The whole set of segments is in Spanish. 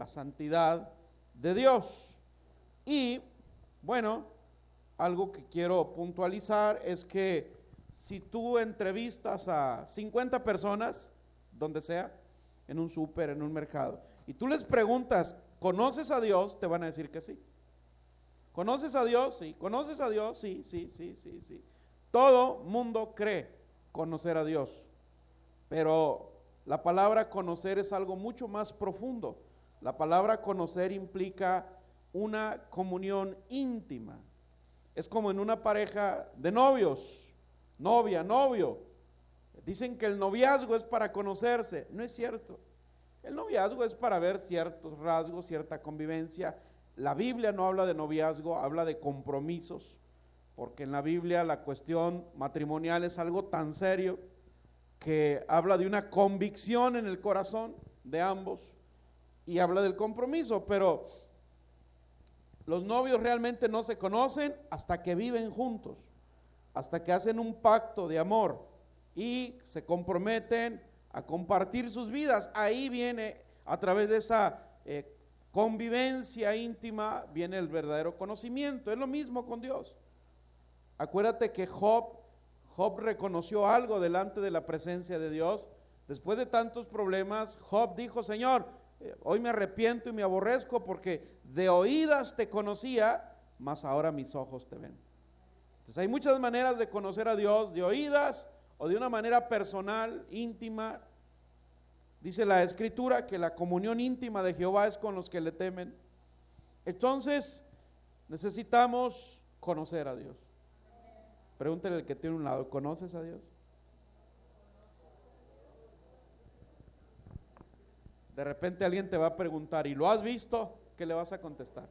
la santidad de Dios. Y bueno, algo que quiero puntualizar es que si tú entrevistas a 50 personas, donde sea, en un súper, en un mercado, y tú les preguntas, ¿conoces a Dios? Te van a decir que sí. ¿Conoces a Dios? Sí. ¿Conoces a Dios? Sí, sí, sí, sí, sí. Todo mundo cree conocer a Dios, pero la palabra conocer es algo mucho más profundo. La palabra conocer implica una comunión íntima. Es como en una pareja de novios, novia, novio. Dicen que el noviazgo es para conocerse. No es cierto. El noviazgo es para ver ciertos rasgos, cierta convivencia. La Biblia no habla de noviazgo, habla de compromisos, porque en la Biblia la cuestión matrimonial es algo tan serio que habla de una convicción en el corazón de ambos y habla del compromiso, pero los novios realmente no se conocen hasta que viven juntos, hasta que hacen un pacto de amor y se comprometen a compartir sus vidas. Ahí viene, a través de esa convivencia íntima, viene el verdadero conocimiento. Es lo mismo con Dios. Acuérdate que Job reconoció algo delante de la presencia de Dios. Después de tantos problemas, Job dijo: Señor, hoy me arrepiento y me aborrezco, porque de oídas te conocía, mas ahora mis ojos te ven. Entonces hay muchas maneras de conocer a Dios: de oídas o de una manera personal, íntima. Dice la Escritura que la comunión íntima de Jehová es con los que le temen. Entonces necesitamos conocer a Dios. Pregúntale al que tiene un lado: ¿conoces a Dios? De repente alguien te va a preguntar: ¿y lo has visto? ¿Qué le vas a contestar?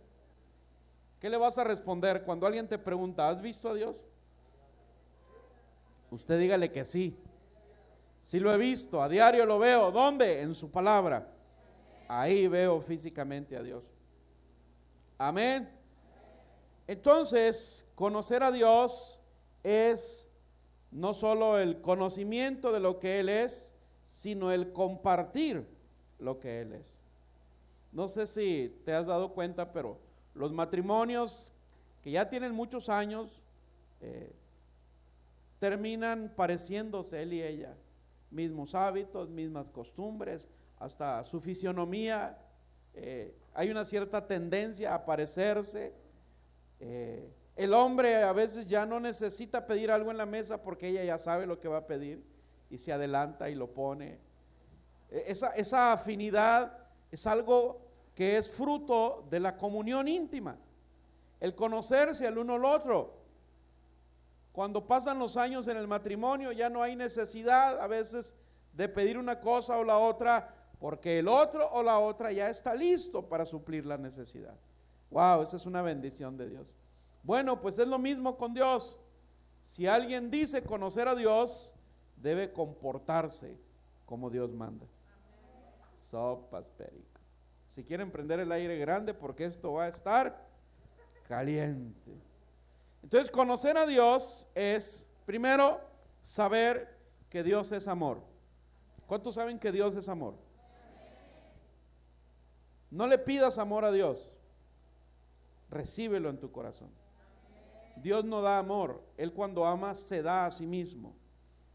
¿Qué le vas a responder cuando alguien te pregunta: ¿has visto a Dios? Usted dígale que sí. Sí lo he visto, a diario lo veo. ¿Dónde? En su palabra. Ahí veo físicamente a Dios. Amén. Entonces, conocer a Dios es no solo el conocimiento de lo que Él es, sino el compartir lo que Él es. No sé si te has dado cuenta, pero los matrimonios que ya tienen muchos años terminan pareciéndose él y ella. Mismos hábitos, mismas costumbres, hasta su fisionomía. Hay una cierta tendencia a parecerse. El hombre a veces ya no necesita pedir algo en la mesa porque ella ya sabe lo que va a pedir y se adelanta y lo pone. Esa afinidad es algo que es fruto de la comunión íntima, el conocerse al uno al otro. Cuando pasan los años en el matrimonio, ya no hay necesidad a veces de pedir una cosa o la otra, porque el otro o la otra ya está listo para suplir la necesidad. Wow, esa es una bendición de Dios. Bueno, pues es lo mismo con Dios. Si alguien dice conocer a Dios, debe comportarse como Dios manda. Sopas, perico. Si quieren prender el aire grande, porque esto va a estar caliente. Entonces, conocer a Dios es, primero, saber que Dios es amor. ¿Cuántos saben que Dios es amor? No le pidas amor a Dios, recíbelo en tu corazón. Dios no da amor, Él cuando ama se da a sí mismo.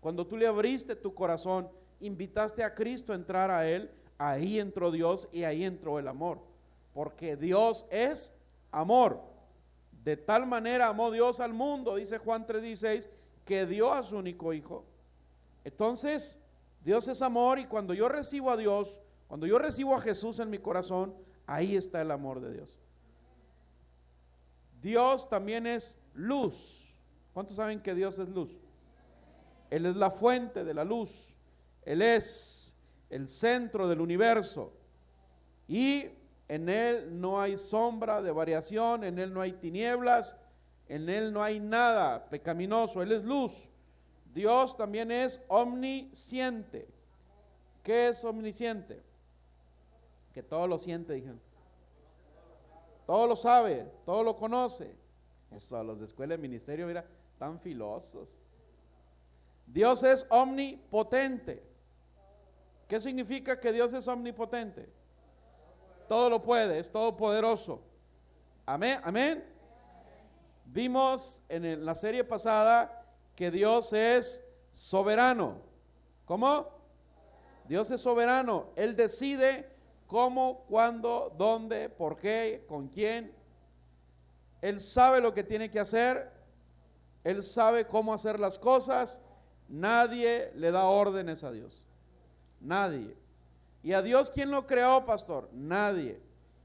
Cuando tú le abriste tu corazón, invitaste a Cristo a entrar a Él, ahí entró Dios y ahí entró el amor, porque Dios es amor. De tal manera amó Dios al mundo, dice Juan 3:16, que dio a su único hijo. Entonces, Dios es amor, y cuando yo recibo a Dios, cuando yo recibo a Jesús en mi corazón, ahí está el amor de Dios. Dios también es luz. ¿Cuántos saben que Dios es luz? Él es la fuente de la luz. Él es el centro del universo. Y en Él no hay sombra de variación, en Él no hay tinieblas, en Él no hay nada pecaminoso. Él es luz. Dios también es omnisciente. ¿Qué es omnisciente? Que todo lo siente, dijeron. Todo lo sabe, todo lo conoce. Eso, los de escuela de ministerio, mira, tan filosos. Dios es omnipotente. ¿Qué significa que Dios es omnipotente? todo lo puede, es todopoderoso. Amén, amén. Vimos en la serie pasada que Dios es soberano. ¿Cómo? Dios es soberano. Él decide cómo, cuándo, dónde, por qué, con quién. Él sabe lo que tiene que hacer. Él sabe cómo hacer las cosas. Nadie le da órdenes a Dios. Nadie. ¿Y a Dios quién lo creó, pastor? Nadie.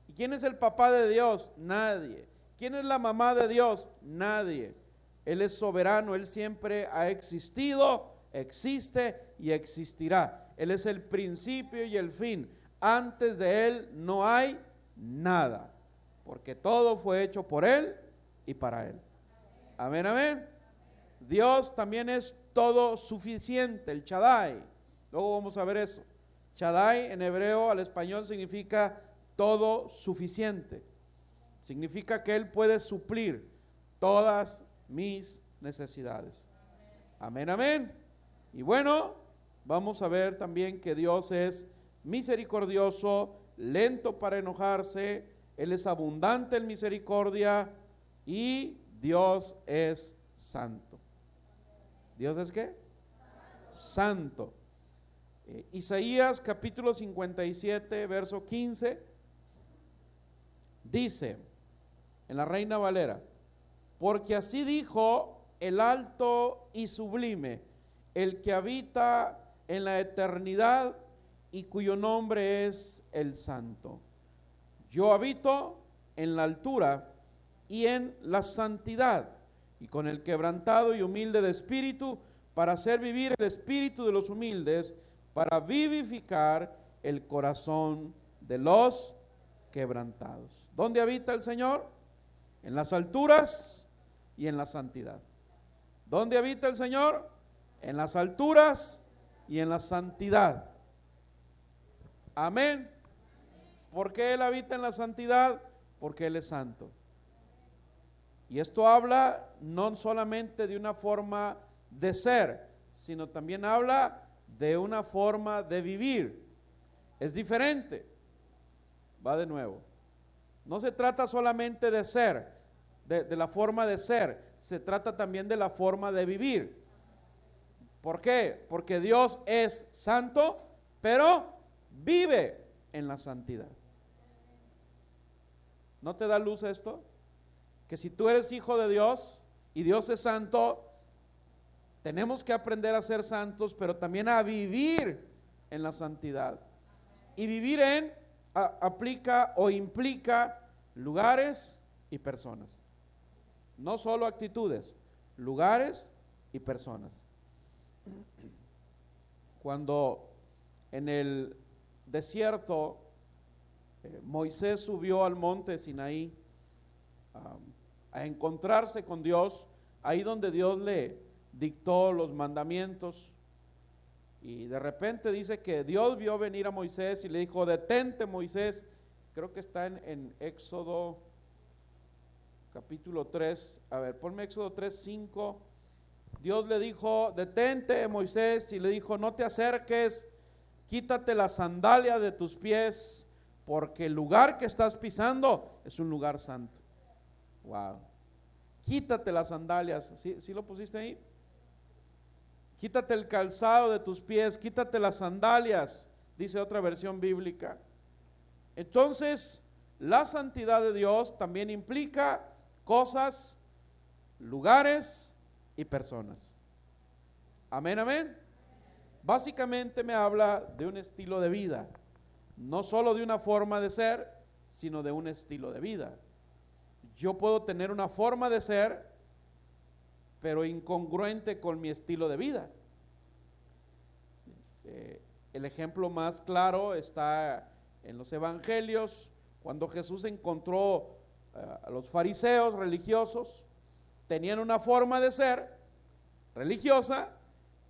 ¿Y quién es el papá de Dios? Nadie. ¿Quién es la mamá de Dios? Nadie. Él es soberano. Él siempre ha existido, existe y existirá. Él es el principio y el fin. Antes de Él no hay nada, porque todo fue hecho por Él y para Él. Amén, amén. Dios también es todo suficiente, el Shaddai. Luego vamos a ver eso. Shaddai en hebreo al español significa todo suficiente. Significa que Él puede suplir todas mis necesidades. Amén, amén. Y bueno, vamos a ver también que Dios es misericordioso, lento para enojarse, Él es abundante en misericordia y Dios es santo. ¿Dios es qué? Santo. Isaías capítulo 57, verso 15, dice en la Reina Valera: porque así dijo el alto y sublime, el que habita en la eternidad y cuyo nombre es el Santo. Yo habito en la altura y en la santidad, y con el quebrantado y humilde de espíritu, para hacer vivir el espíritu de los humildes, para vivificar el corazón de los quebrantados. ¿Dónde habita el Señor? En las alturas y en la santidad. ¿Dónde habita el Señor? En las alturas y en la santidad. Amén. ¿Por qué Él habita en la santidad? Porque Él es santo. Y esto habla no solamente de una forma de ser, sino también habla de una forma de vivir. Es diferente. Va de nuevo. No se trata solamente de ser, de la forma de ser, se trata también de la forma de vivir. ¿Por qué? Porque Dios es santo, pero vive en la santidad. ¿No te da luz esto? Que si tú eres hijo de Dios y Dios es santo, tenemos que aprender a ser santos, pero también a vivir en la santidad. Y vivir aplica o implica lugares y personas. No solo actitudes, lugares y personas. Cuando en el desierto Moisés subió al monte Sinaí a encontrarse con Dios, ahí donde Dios le dictó los mandamientos, y de repente dice que Dios vio venir a Moisés y le dijo: detente, Moisés. Creo que está en Éxodo capítulo 3, a ver, ponme Éxodo 3, 5. Dios le dijo: detente, Moisés, y le dijo: no te acerques, quítate la sandalia de tus pies, porque el lugar que estás pisando es un lugar santo. Wow. Quítate las sandalias. ¿Sí lo pusiste ahí? Quítate el calzado de tus pies, quítate las sandalias, dice otra versión bíblica. Entonces, la santidad de Dios también implica cosas, lugares y personas. Amén, amén. Básicamente me habla de un estilo de vida, no solo de una forma de ser, sino de un estilo de vida. Yo puedo tener una forma de ser, pero incongruente con mi estilo de vida. El ejemplo más claro está en los evangelios, cuando Jesús encontró a los fariseos religiosos. Tenían una forma de ser religiosa,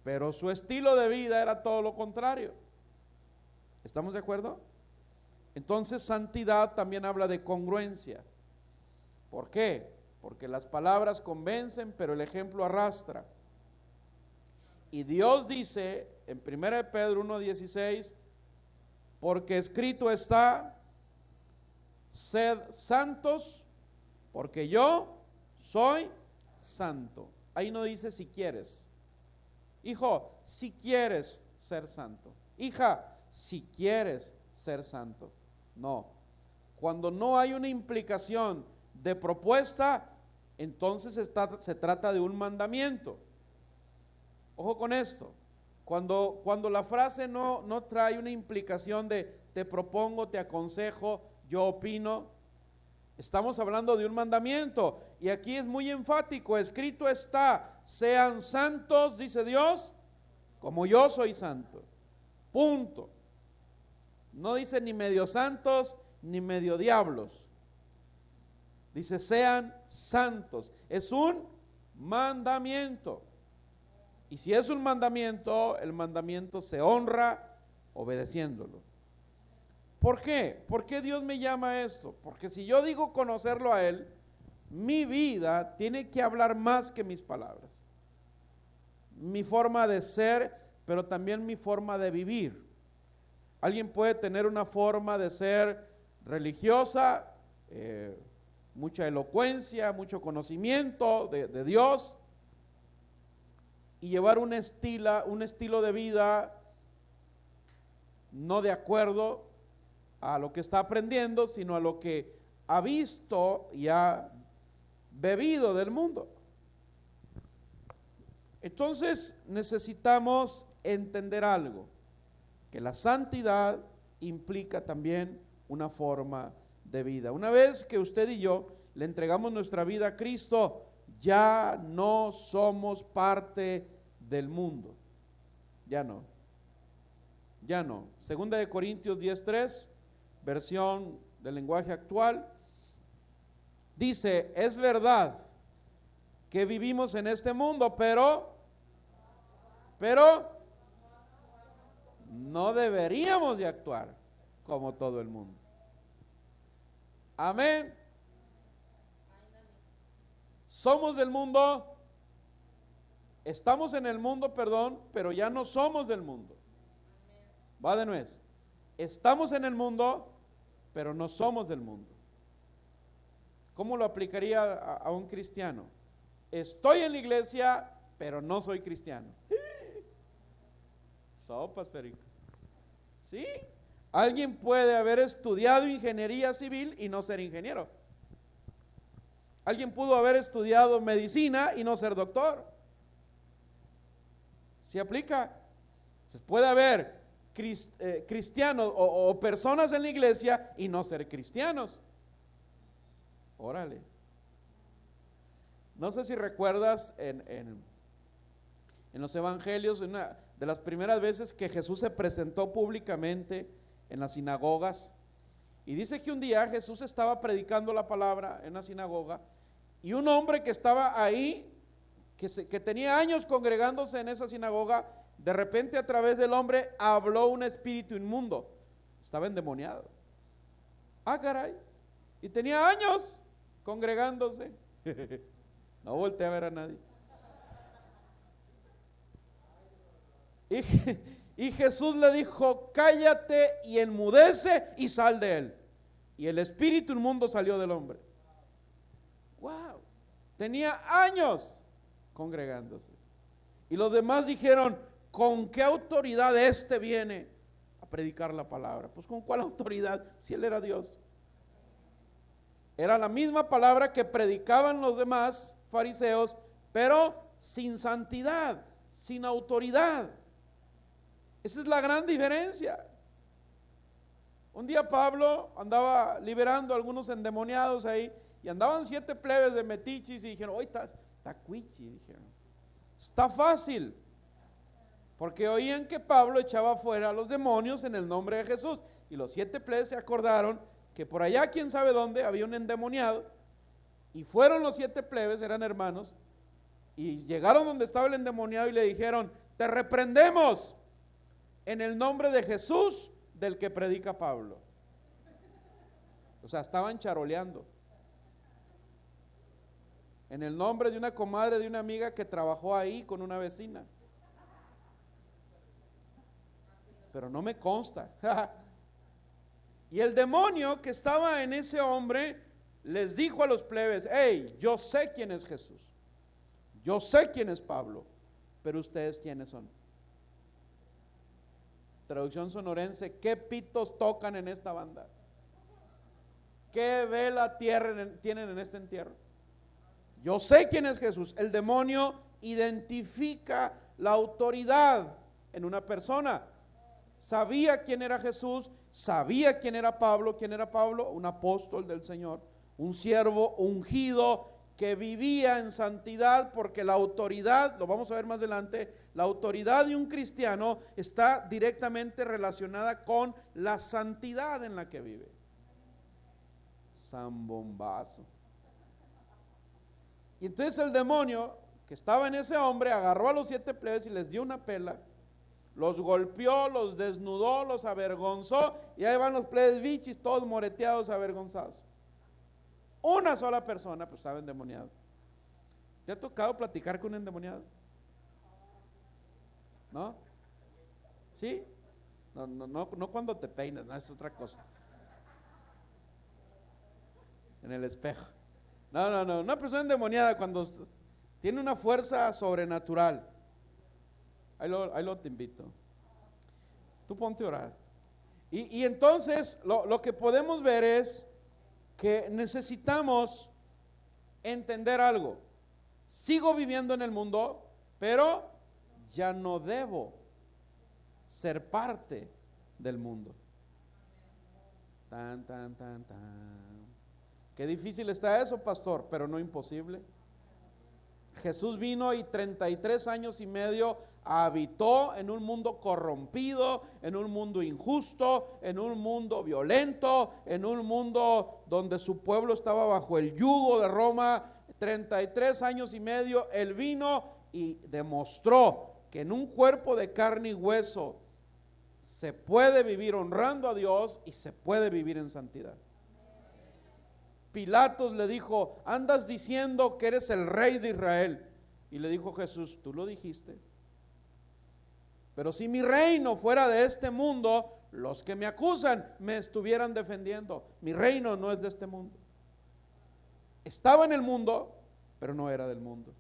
pero su estilo de vida era todo lo contrario. ¿Estamos de acuerdo? Entonces, santidad también habla de congruencia. ¿Por qué? Porque las palabras convencen, pero el ejemplo arrastra. Y Dios dice en 1 Pedro 1:16: porque escrito está, sed santos, porque yo soy santo. Ahí no dice si quieres. Hijo, si quieres ser santo. Hija, si quieres ser santo. No. Cuando no hay una implicación de propuesta, entonces se trata de un mandamiento. Ojo con esto. Cuando la frase no trae una implicación de te propongo, te aconsejo, yo opino, estamos hablando de un mandamiento. Y aquí es muy enfático, escrito está, sean santos, dice Dios, como yo soy santo. Punto. No dice ni medio santos, ni medio diablos. Dice sean santos. Es un mandamiento. Y si es un mandamiento, el mandamiento se honra obedeciéndolo. ¿Por qué? ¿Por qué Dios me llama a esto? Porque si yo digo conocerlo a Él, mi vida tiene que hablar más que mis palabras. Mi forma de ser, pero también mi forma de vivir. Alguien puede tener una forma de ser religiosa, mucha elocuencia, mucho conocimiento de Dios, y llevar un estilo de vida no de acuerdo a lo que está aprendiendo, sino a lo que ha visto y ha bebido del mundo. Entonces necesitamos entender algo, que la santidad implica también una forma de vida. Una vez que usted y yo le entregamos nuestra vida a Cristo, ya no somos parte del mundo. Ya no. Segunda de Corintios 10:3, versión del lenguaje actual, dice, es verdad que vivimos en este mundo, pero no deberíamos de actuar como todo el mundo. Amén. Somos del mundo, estamos en el mundo, pero ya no somos del mundo. Va de nuez. Estamos en el mundo, pero no somos del mundo. ¿Cómo lo aplicaría a un cristiano? Estoy en la iglesia, pero no soy cristiano. Sopas, perico. ¿Sí? Alguien puede haber estudiado ingeniería civil y no ser ingeniero. Alguien pudo haber estudiado medicina y no ser doctor. ¿Sí aplica? Entonces puede haber cristianos o personas en la iglesia y no ser cristianos. Órale. No sé si recuerdas en los evangelios, una de las primeras veces que Jesús se presentó públicamente en las sinagogas, y dice que un día Jesús estaba predicando la palabra en la sinagoga, y un hombre que estaba ahí, que tenía años congregándose en esa sinagoga, de repente a través del hombre habló un espíritu inmundo. Estaba endemoniado. Ah, caray. Y tenía años congregándose. No volteé a ver a nadie. Y Jesús le dijo, cállate y enmudece y sal de él. Y el espíritu inmundo salió del hombre. Wow. Tenía años congregándose. Y los demás dijeron, ¿con qué autoridad este viene a predicar la palabra? Pues ¿con cuál autoridad? Si él era Dios. Era la misma palabra que predicaban los demás fariseos, pero sin santidad, sin autoridad. Esa es la gran diferencia. Un día Pablo andaba liberando a algunos endemoniados ahí, y andaban 7 plebes de metichis y dijeron, hoy está cuichi, dijeron. Está fácil. Porque oían que Pablo echaba fuera a los demonios en el nombre de Jesús. Y los 7 plebes se acordaron que por allá, quién sabe dónde, había un endemoniado. Y fueron los 7 plebes, eran hermanos, y llegaron donde estaba el endemoniado y le dijeron, te reprendemos en el nombre de Jesús del que predica Pablo. O sea, estaban charoleando. En el nombre de una comadre de una amiga que trabajó ahí con una vecina. Pero no me consta. Y el demonio que estaba en ese hombre les dijo a los plebes: hey, yo sé quién es Jesús, yo sé quién es Pablo, pero ustedes quiénes son. Traducción sonorense: ¿qué pitos tocan en esta banda? ¿Qué vela tienen en este entierro? Yo sé quién es Jesús. El demonio identifica la autoridad en una persona. Sabía quién era Jesús, sabía quién era Pablo. ¿Quién era Pablo? Un apóstol del Señor, un siervo ungido que vivía en santidad, porque la autoridad, lo vamos a ver más adelante, la autoridad de un cristiano está directamente relacionada con la santidad en la que vive. Zambombazo. Y entonces el demonio que estaba en ese hombre agarró a los 7 plebes y les dio una pela, los golpeó, los desnudó, los avergonzó, y ahí van los plebes bichis, todos moreteados, avergonzados. Una sola persona pues estaba endemoniado. ¿Te ha tocado platicar con un endemoniado? ¿No? ¿Sí? No cuando te peinas, no, es otra cosa. En el espejo. No, una persona endemoniada cuando tiene una fuerza sobrenatural. Ahí lo te invito. Tú ponte a orar. Y entonces lo que podemos ver es que necesitamos entender algo. Sigo viviendo en el mundo, pero ya no debo ser parte del mundo. Tan. Qué difícil está eso, pastor, pero no imposible. Jesús vino y 33 años y medio habitó en un mundo corrompido, en un mundo injusto, en un mundo violento, en un mundo donde su pueblo estaba bajo el yugo de Roma. 33 años y medio Él vino y demostró que en un cuerpo de carne y hueso se puede vivir honrando a Dios y se puede vivir en santidad. Pilatos le dijo: andas diciendo que eres el rey de Israel. Y le dijo Jesús: tú lo dijiste. Pero si mi reino fuera de este mundo, los que me acusan me estuvieran defendiendo. Mi reino no es de este mundo. Estaba en el mundo, pero no era del mundo.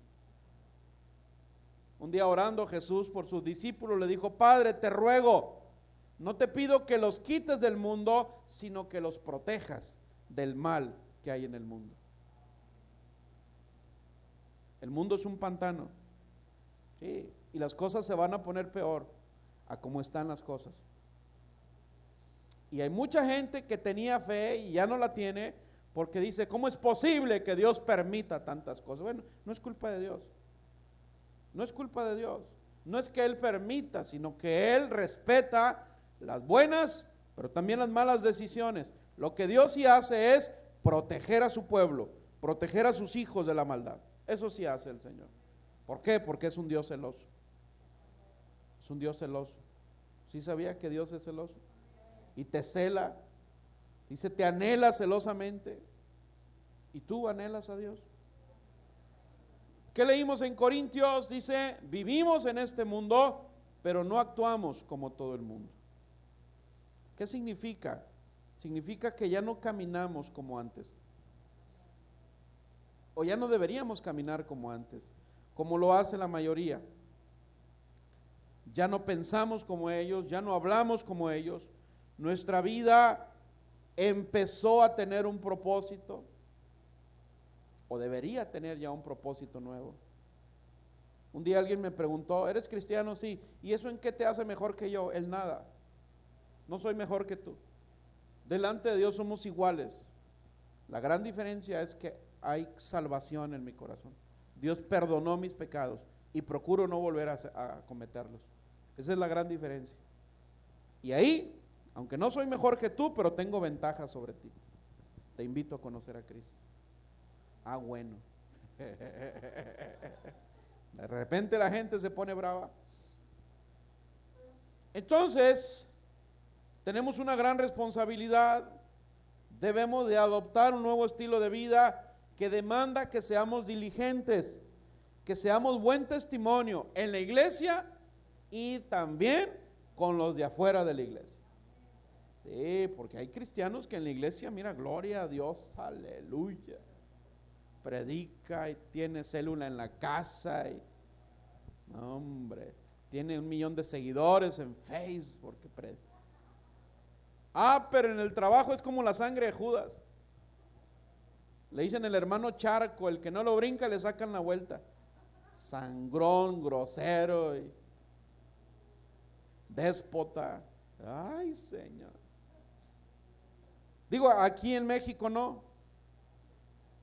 Un día orando Jesús por sus discípulos le dijo: Padre, te ruego, no te pido que los quites del mundo, sino que los protejas del mal que hay en el mundo. El mundo es un pantano, ¿sí? Y las cosas se van a poner peor a como están las cosas. Y hay mucha gente que tenía fe y ya no la tiene, porque dice: ¿cómo es posible que Dios permita tantas cosas? Bueno, no es culpa de Dios. No es culpa de Dios. No es que Él permita, sino que Él respeta las buenas, pero también las malas decisiones. Lo que Dios sí hace es proteger a su pueblo, proteger a sus hijos de la maldad. Eso sí hace el Señor. ¿Por qué? Porque es un Dios celoso. Es un Dios celoso. ¿Sí sabía que Dios es celoso? Y te cela. Dice: te anhela celosamente. ¿Y tú anhelas a Dios? ¿Qué leímos en Corintios? Dice: vivimos en este mundo, pero no actuamos como todo el mundo. ¿Qué significa? Significa que ya no caminamos como antes, o ya no deberíamos caminar como antes, como lo hace la mayoría. Ya no pensamos como ellos, ya no hablamos como ellos. Nuestra vida empezó a tener un propósito, o debería tener ya un propósito nuevo. Un día alguien me preguntó: ¿eres cristiano? Sí. ¿Y eso en qué te hace mejor que yo? El nada. No soy mejor que tú. Delante de Dios somos iguales. La gran diferencia es que hay salvación en mi corazón. Dios perdonó mis pecados y procuro no volver a cometerlos. Esa es la gran diferencia. Y ahí, aunque no soy mejor que tú, pero tengo ventaja sobre ti. Te invito a conocer a Cristo. Ah, bueno. De repente la gente se pone brava. Entonces, tenemos una gran responsabilidad. Debemos de adoptar un nuevo estilo de vida que demanda que seamos diligentes, que seamos buen testimonio en la iglesia y también con los de afuera de la iglesia. Sí, porque hay cristianos que en la iglesia, mira, gloria a Dios, aleluya. Predica y tiene célula en la casa y, no, hombre, tiene 1,000,000 de seguidores en Facebook porque predica. Pero en el trabajo es como la sangre de Judas. Le dicen el hermano charco, el que no lo brinca le sacan la vuelta. Sangrón, grosero y déspota. Ay, Señor. Digo, aquí en México no,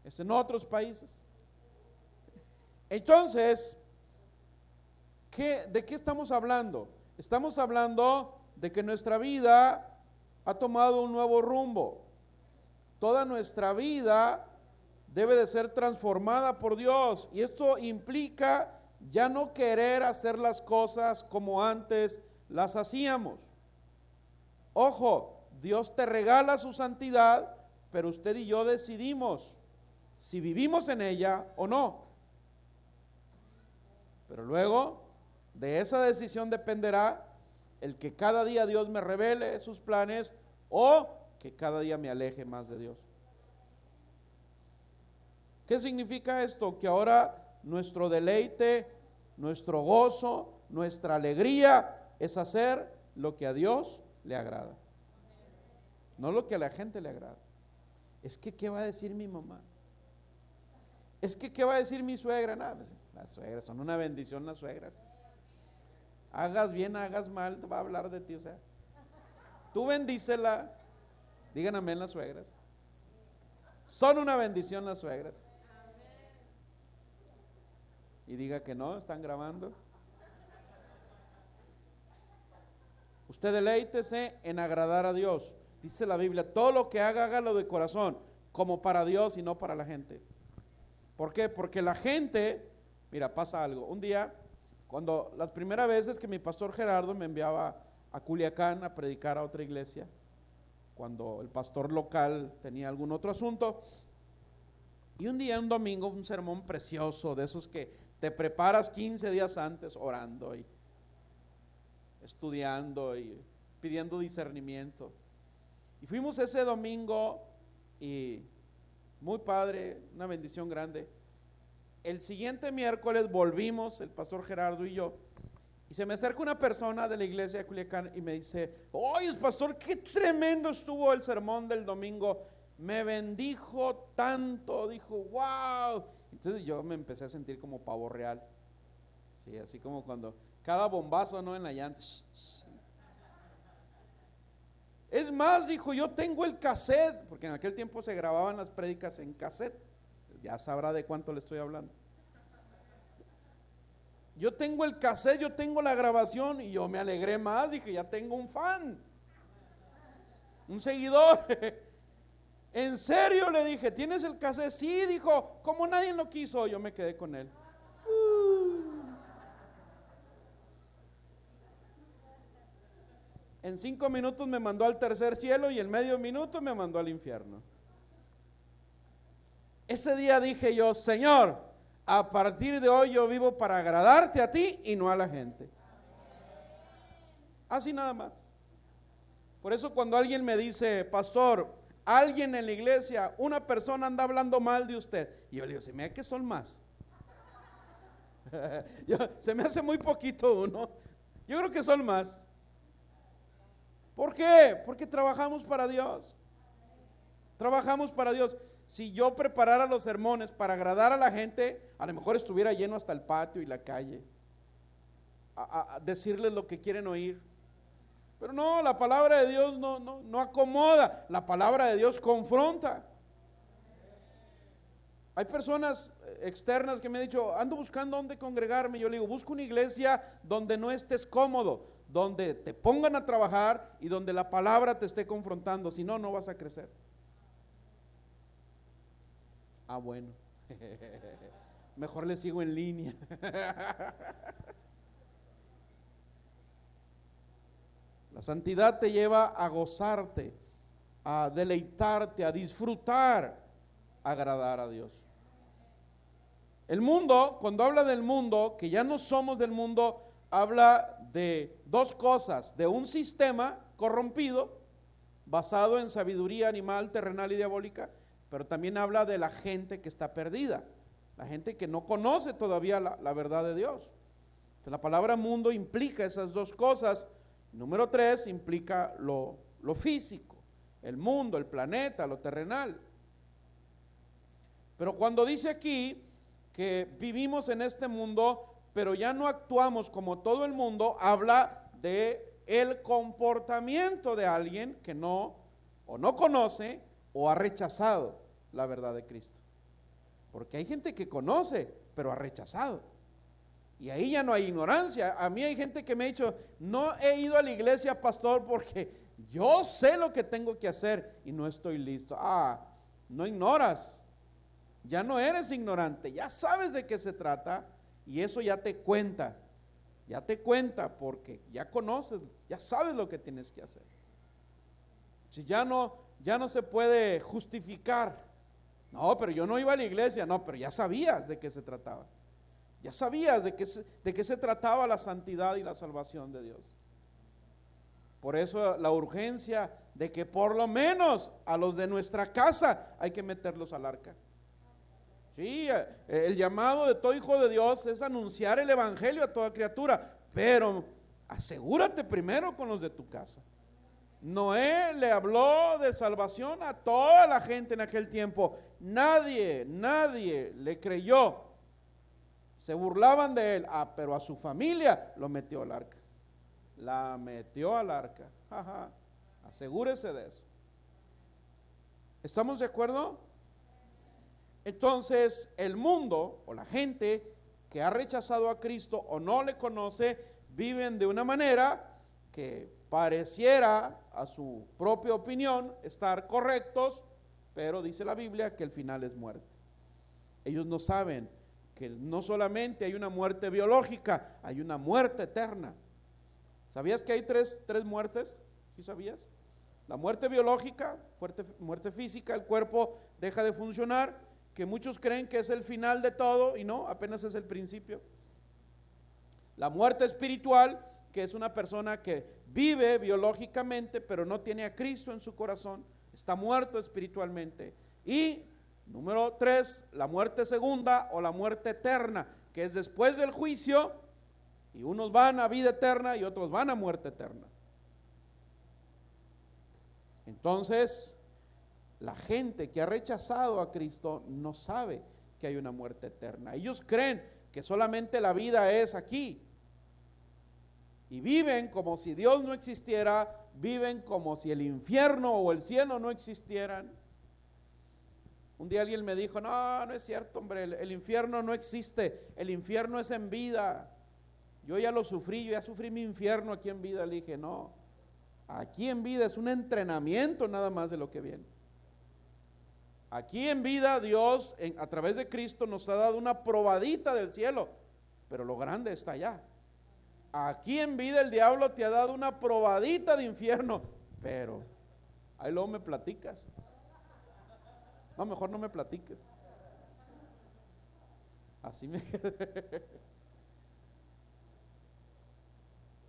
es en otros países. Entonces, ¿de qué estamos hablando? Estamos hablando de que nuestra vida ha tomado un nuevo rumbo. Toda nuestra vida debe de ser transformada por Dios, y esto implica ya no querer hacer las cosas como antes las hacíamos. Ojo, Dios te regala su santidad, pero usted y yo decidimos si vivimos en ella o no. Pero luego de esa decisión dependerá el que cada día Dios me revele sus planes o que cada día me aleje más de Dios. ¿Qué significa esto? Que ahora nuestro deleite, nuestro gozo, nuestra alegría es hacer lo que a Dios le agrada, no lo que a la gente le agrada. Es que ¿qué va a decir mi mamá? Es que ¿qué va a decir mi suegra? No, pues, las suegras son una bendición, las suegras. Hagas bien, hagas mal, va a hablar de ti, o sea, tú bendícela. Digan amén las suegras. Son una bendición las suegras. Y diga que no, están grabando. Usted deleítese en agradar a Dios. Dice la Biblia, todo lo que haga, hágalo de corazón, como para Dios y no para la gente. ¿Por qué? Porque la gente, mira, pasa algo. Un día, cuando las primeras veces que mi pastor Gerardo me enviaba a Culiacán a predicar a otra iglesia, cuando el pastor local tenía algún otro asunto, y un día, un domingo, un sermón precioso, de esos que te preparas 15 días antes orando y estudiando y pidiendo discernimiento. Y fuimos ese domingo y muy padre, una bendición grande. El siguiente miércoles volvimos, el pastor Gerardo y yo, y se me acerca una persona de la iglesia de Culiacán y me dice: oye, pastor, qué tremendo estuvo el sermón del domingo, me bendijo tanto, dijo, wow. Entonces yo me empecé a sentir como pavo real, sí, así como cuando cada bombazo, ¿no?, en la llanta. Es más, dijo, yo tengo el cassette, porque en aquel tiempo se grababan las prédicas en cassette, ya sabrá de cuánto le estoy hablando. Yo tengo el cassette, yo tengo la grabación, y yo me alegré más, dije, ya tengo un fan, un seguidor. ¿En serio?, le dije, ¿tienes el cassette? Sí, dijo, como nadie lo quiso, yo me quedé con él. En 5 minutos me mandó al tercer cielo y en medio minuto me mandó al infierno. Ese día dije yo, Señor, a partir de hoy yo vivo para agradarte a ti y no a la gente. Así nada más. Por eso cuando alguien me dice, pastor, alguien en la iglesia, una persona anda hablando mal de usted, y yo le digo, se me hace que son más. Se me hace muy poquito uno. Yo creo que son más. ¿Por qué? Porque trabajamos para Dios. Trabajamos para Dios. Si yo preparara los sermones para agradar a la gente, a lo mejor estuviera lleno hasta el patio y la calle a decirles lo que quieren oír. Pero no, la palabra de Dios no acomoda. La palabra de Dios confronta. Hay personas externas que me han dicho, ando buscando dónde congregarme. Yo le digo, busca una iglesia donde no estés cómodo, donde te pongan a trabajar y donde la palabra te esté confrontando. Si no, no vas a crecer. Bueno, mejor le sigo en línea. La santidad te lleva a gozarte, a deleitarte, a disfrutar, a agradar a Dios. El mundo, cuando habla del mundo, que ya no somos del mundo, habla de dos cosas: de un sistema corrompido basado en sabiduría animal, terrenal y diabólica, pero también habla de la gente que está perdida, la gente que no conoce todavía la verdad de Dios. Entonces, la palabra mundo implica esas dos cosas. Número 3 implica lo físico, el mundo, el planeta, lo terrenal. Pero cuando dice aquí que vivimos en este mundo, pero ya no actuamos como todo el mundo, habla de el comportamiento de alguien que no conoce o ha rechazado la verdad de Cristo. Porque hay gente que conoce, pero ha rechazado. Y ahí ya no hay ignorancia. A mí hay gente que me ha dicho, no he ido a la iglesia, pastor, porque yo sé lo que tengo que hacer y no estoy listo. No ignoras. Ya no eres ignorante, ya sabes de qué se trata y eso ya te cuenta porque ya conoces, ya sabes lo que tienes que hacer. Si ya no se puede justificar, no, pero yo no iba a la iglesia, no, pero ya sabías de qué se trataba, ya sabías de qué se trataba la santidad y la salvación de Dios. Por eso la urgencia de que por lo menos a los de nuestra casa hay que meterlos al arca. Sí, el llamado de todo hijo de Dios es anunciar el evangelio a toda criatura, pero asegúrate primero con los de tu casa. Noé le habló de salvación a toda la gente en aquel tiempo. Nadie le creyó. Se burlaban de él, pero a su familia lo metió al arca. La metió al arca. Asegúrese de eso. ¿Estamos de acuerdo? Entonces, el mundo o la gente que ha rechazado a Cristo o no le conoce, viven de una manera que pareciera a su propia opinión estar correctos, pero dice la Biblia que el final es muerte. Ellos no saben que no solamente hay una muerte biológica, hay una muerte eterna. ¿Sabías que hay tres muertes? ¿Sí sabías? La muerte biológica, muerte física, el cuerpo deja de funcionar, que muchos creen que es el final de todo y no, apenas es el principio. La muerte espiritual, que es una persona que vive biológicamente pero no tiene a Cristo en su corazón, está muerto espiritualmente. Y número 3, la muerte segunda o la muerte eterna, que es después del juicio, y unos van a vida eterna y otros van a muerte eterna. Entonces, la gente que ha rechazado a Cristo no sabe que hay una muerte eterna. Ellos creen que solamente la vida es aquí. Y viven como si Dios no existiera, viven como si el infierno o el cielo no existieran. Un día alguien me dijo, no es cierto, hombre, el infierno no existe, el infierno es en vida. Yo ya lo sufrí, yo ya sufrí mi infierno aquí en vida. Le dije, no, aquí en vida es un entrenamiento nada más de lo que viene. Aquí en vida Dios a través de Cristo nos ha dado una probadita del cielo, pero lo grande está allá. Aquí en vida el diablo te ha dado una probadita de infierno, pero ahí luego me platicas. No, mejor no me platiques. Así me quedé.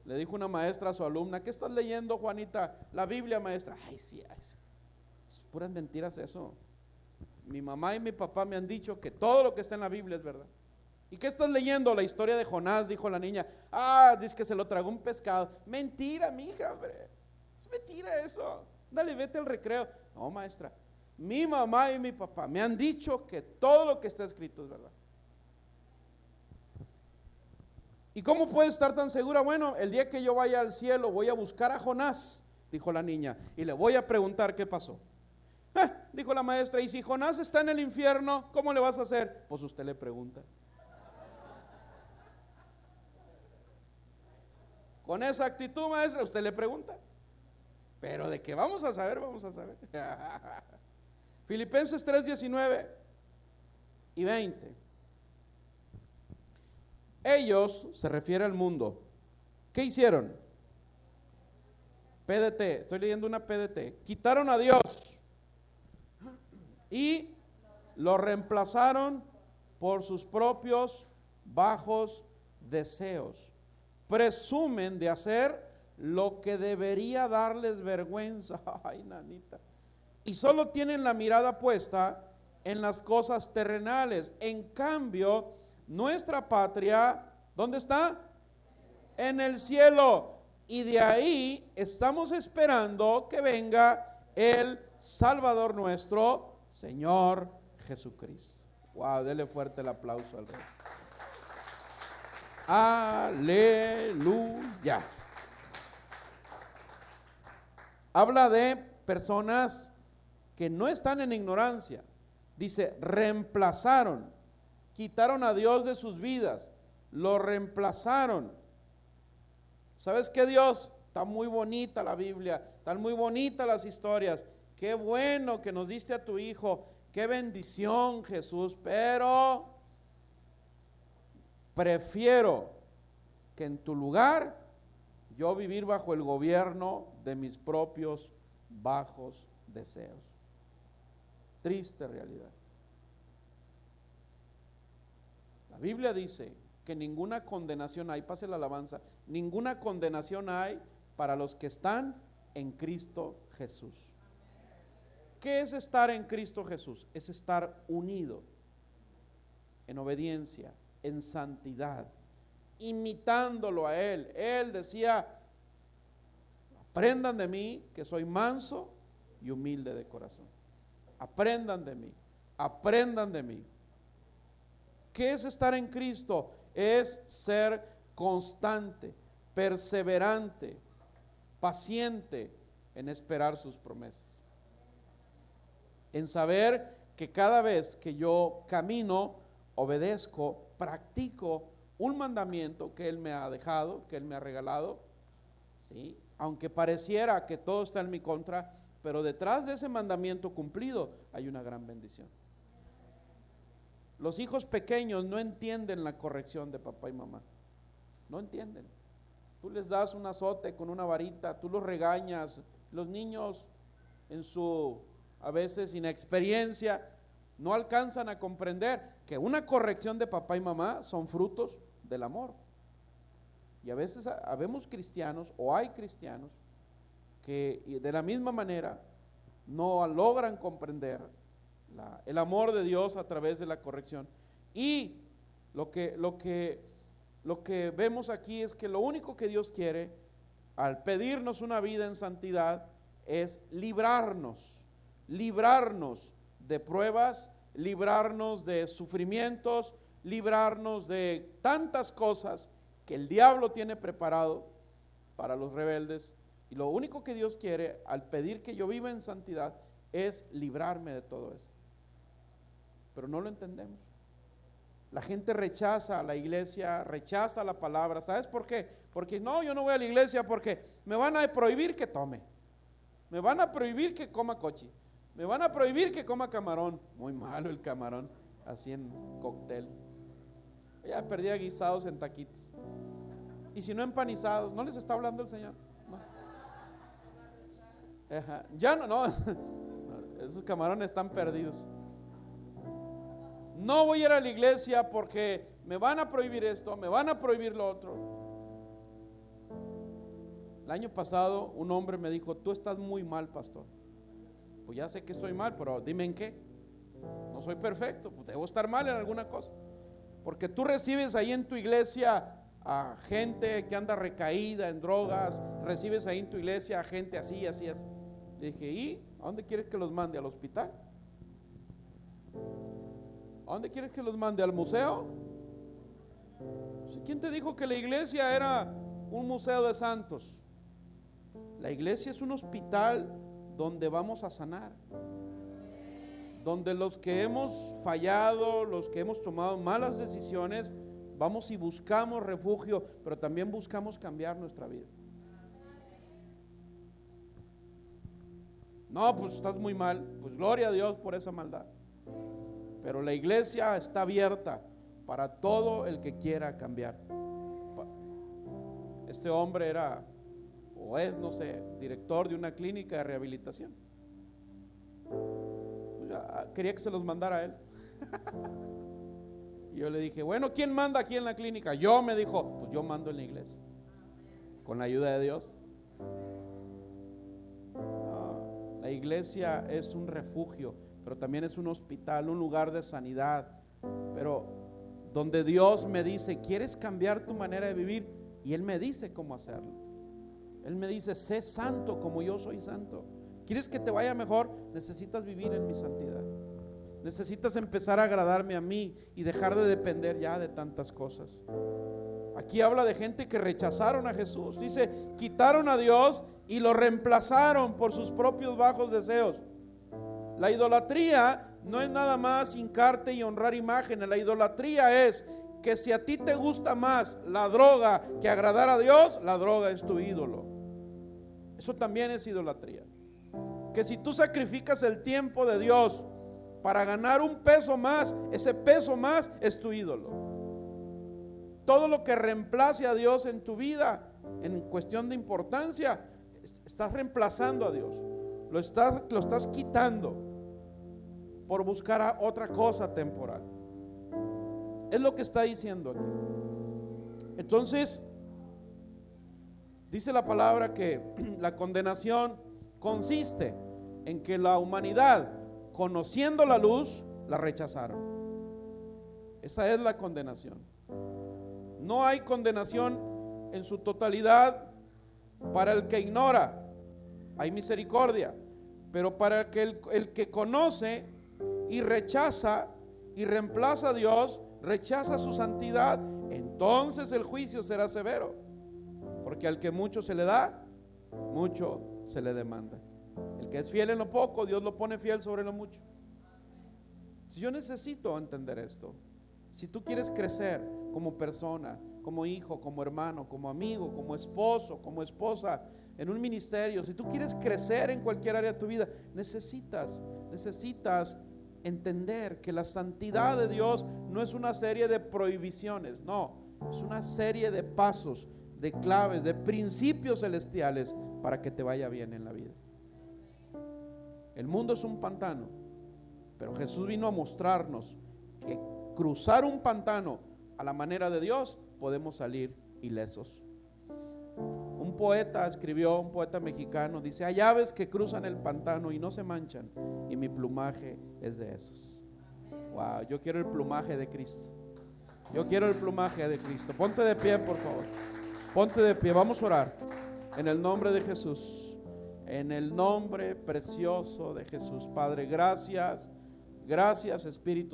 Le dijo una maestra a su alumna, ¿qué estás leyendo, Juanita? La Biblia, maestra. Ay, sí, es puras mentiras eso. Mi mamá y mi papá me han dicho que todo lo que está en la Biblia es verdad. ¿Y qué estás leyendo? La historia de Jonás, dijo la niña. Dice que se lo tragó un pescado. Mentira, mija, hombre. Es mentira eso. Dale, vete al recreo. No, maestra. Mi mamá y mi papá me han dicho que todo lo que está escrito es verdad. ¿Y cómo puedes estar tan segura? Bueno, el día que yo vaya al cielo voy a buscar a Jonás, dijo la niña, y le voy a preguntar qué pasó. Dijo la maestra, y si Jonás está en el infierno, ¿cómo le vas a hacer? Pues usted le pregunta. Con esa actitud, maestra, usted le pregunta. Pero de qué vamos a saber, vamos a saber. Filipenses 3:19 y 20. Ellos, se refiere al mundo, ¿qué hicieron? PDT, estoy leyendo una PDT. Quitaron a Dios y lo reemplazaron por sus propios bajos deseos. Presumen de hacer lo que debería darles vergüenza. Ay, nanita. Y solo tienen la mirada puesta en las cosas terrenales. En cambio, nuestra patria, ¿dónde está? En el cielo. Y de ahí estamos esperando que venga el Salvador nuestro, Señor Jesucristo. Wow, dele fuerte el aplauso al Rey. Aleluya. Habla de personas que no están en ignorancia. Dice, reemplazaron, quitaron a Dios de sus vidas, lo reemplazaron. ¿Sabes qué, Dios? Está muy bonita la Biblia, están muy bonitas las historias. Qué bueno que nos diste a tu Hijo, qué bendición, Jesús, pero prefiero que en tu lugar yo vivir bajo el gobierno de mis propios bajos deseos. Triste realidad. La Biblia dice que ninguna condenación hay, pase la alabanza, ninguna condenación hay para los que están en Cristo Jesús. ¿Qué es estar en Cristo Jesús? Es estar unido en obediencia, en santidad, imitándolo a Él. Él decía, aprendan de mí que soy manso y humilde de corazón. Aprendan de mí, aprendan de mí. ¿Qué es estar en Cristo? Es ser constante, perseverante, paciente en esperar sus promesas. En saber que cada vez que yo camino, obedezco, practico un mandamiento que Él me ha dejado, que Él me ha regalado, ¿sí? Aunque pareciera que todo está en mi contra, pero detrás de ese mandamiento cumplido hay una gran bendición. Los hijos pequeños no entienden la corrección de papá y mamá, no entienden. Tú les das un azote con una varita, tú los regañas. Los niños en su a veces inexperiencia no alcanzan a comprender que una corrección de papá y mamá son frutos del amor. Y a veces habemos cristianos o hay cristianos que de la misma manera no logran comprender el amor de Dios a través de la corrección. Y lo que vemos aquí es que lo único que Dios quiere al pedirnos una vida en santidad es librarnos de pruebas, librarnos de sufrimientos, librarnos de tantas cosas que el diablo tiene preparado para los rebeldes. Y lo único que Dios quiere al pedir que yo viva en santidad es librarme de todo eso. Pero no lo entendemos. La gente rechaza a la iglesia, rechaza la palabra. ¿Sabes por qué? Porque no, yo no voy a la iglesia porque me van a prohibir que tome, me van a prohibir que coma cochi, me van a prohibir que coma camarón. Muy malo el camarón, así en cóctel. Ya perdí a guisados en taquitos. Y si no empanizados, ¿no les está hablando el Señor? No. Ajá. Ya no, esos camarones están perdidos. No voy a ir a la iglesia porque me van a prohibir esto, me van a prohibir lo otro. El año pasado un hombre me dijo, tú estás muy mal, pastor. Pues ya sé que estoy mal, pero dime en qué. No soy perfecto, pues debo estar mal en alguna cosa. Porque tú recibes ahí en tu iglesia a gente que anda recaída en drogas, recibes ahí en tu iglesia a gente así, así, así. Le dije, ¿y a dónde quieres que los mande? ¿Al hospital? ¿A dónde quieres que los mande? ¿Al museo? ¿Quién te dijo que la iglesia era un museo de santos? La iglesia es un hospital donde vamos a sanar, donde los que hemos fallado, los que hemos tomado malas decisiones, vamos y buscamos refugio, pero también buscamos cambiar nuestra vida. No, pues estás muy mal. Pues gloria a Dios por esa maldad. Pero la iglesia está abierta para todo el que quiera cambiar. Este hombre era, o es, no sé, director de una clínica de rehabilitación. Pues quería que se los mandara a él. Y yo le dije, bueno, ¿quién manda aquí en la clínica? Yo, me dijo, pues yo mando en la iglesia. Con la ayuda de Dios. La iglesia es un refugio, pero también es un hospital, un lugar de sanidad. Pero donde Dios me dice, ¿quieres cambiar tu manera de vivir? Y Él me dice cómo hacerlo. Él me dice, sé santo como yo soy santo. ¿Quieres que te vaya mejor? Necesitas vivir en mi santidad. Necesitas empezar a agradarme a mí y dejar de depender ya de tantas cosas. Aquí habla de gente que rechazaron a Jesús. Dice, quitaron a Dios y lo reemplazaron por sus propios bajos deseos. La idolatría no es nada más hincarte y honrar imágenes. La idolatría es que si a ti te gusta más la droga que agradar a Dios, la droga es tu ídolo. Eso también es idolatría. Que si tú sacrificas el tiempo de Dios para ganar un peso más, ese peso más es tu ídolo. Todo lo que reemplace a Dios en tu vida, en cuestión de importancia, estás reemplazando a Dios. Lo estás quitando por buscar a otra cosa temporal. Es lo que está diciendo aquí. Entonces, dice la palabra que la condenación consiste en que la humanidad, conociendo la luz, la rechazaron. Esa es la condenación. No hay condenación en su totalidad para el que ignora. Hay misericordia. Pero para el que conoce y rechaza y reemplaza a Dios, rechaza su santidad, entonces el juicio será severo. Porque al que mucho se le da, mucho se le demanda. El que es fiel en lo poco, Dios lo pone fiel sobre lo mucho. Si yo necesito entender esto. Si tú quieres crecer como persona, como hijo, como hermano, como amigo, como esposo, como esposa, en un ministerio, si tú quieres crecer en cualquier área de tu vida, necesitas entender que la santidad de Dios no es una serie de prohibiciones, no, es una serie de pasos, de claves, de principios celestiales para que te vaya bien en la vida. El mundo es un pantano, pero Jesús vino a mostrarnos que cruzar un pantano a la manera de Dios podemos salir ilesos. Un poeta escribió, un poeta mexicano, dice: hay aves que cruzan el pantano y no se manchan, y mi plumaje es de esos. Wow, yo quiero el plumaje de Cristo. Yo quiero el plumaje de Cristo. Ponte de pie, por favor. Ponte de pie, vamos a orar en el nombre de Jesús, en el nombre precioso de Jesús. Padre, gracias, Espíritu